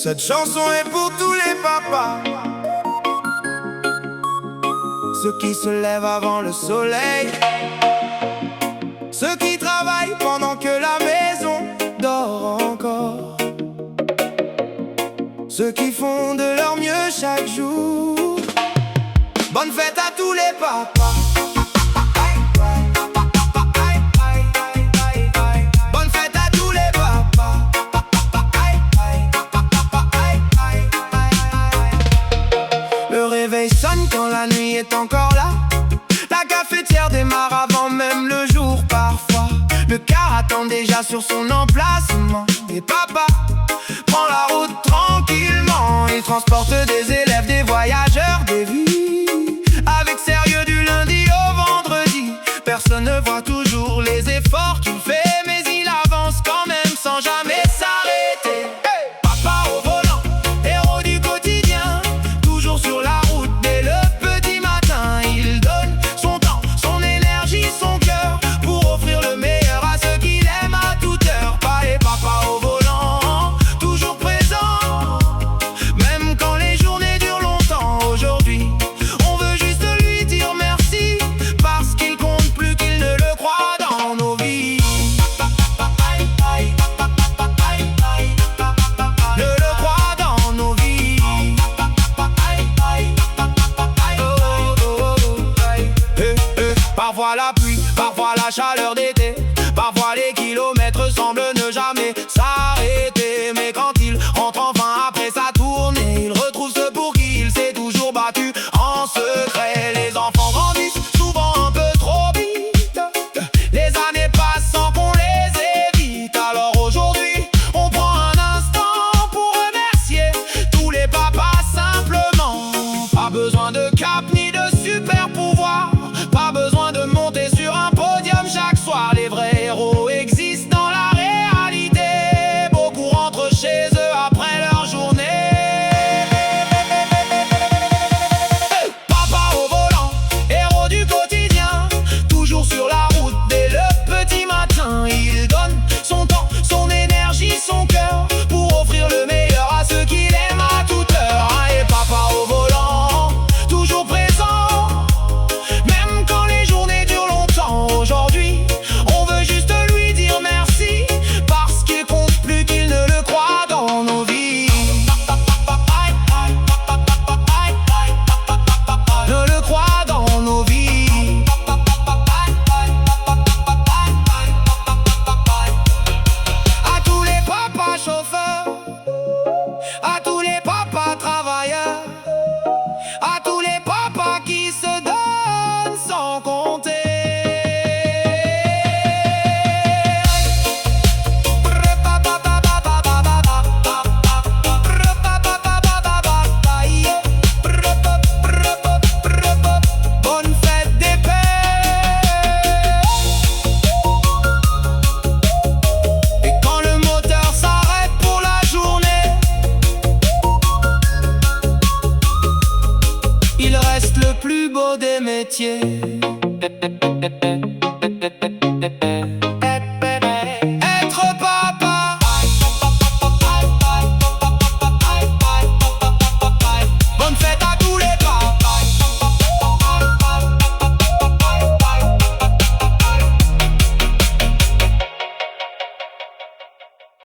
Cette chanson est pour tous les papas, ceux qui se lèvent avant le soleil, ceux qui travaillent pendant que la maison dort encore, ceux qui font de leur mieux chaque jour. Bonne fête à tous les papas. Bonne fête à tous les papas. Le réveil sonne quand la nuit est encore là. La cafetière démarre avant même le jour parfois. Le car attend déjà sur son emplacement. Et papa prend la route tranquillement. Il transporte des élèves, des voyageurs, des vies, avec sérieux du lundi au vendredi. Personne ne voit toujours les efforts qu'il fait, mais il avance quand même sans jamais s'arrêter. Hey! Papa au volant, héros du quotidien, toujours sur la route dès le petit matin. Il donne son temps, son énergie, son cœur, pour offrir le meilleur à ceux qu'il aime à toute heure. Pa et papa au volant, toujours présent, même quand les journées durent longtemps. Aujourd'hui, on veut juste lui dire merci, parce qu'il compte plus qu'il ne le croit dans nos vies. Ne le croit dans nos vies. Parfois la pluie, parfois la chaleur d'été,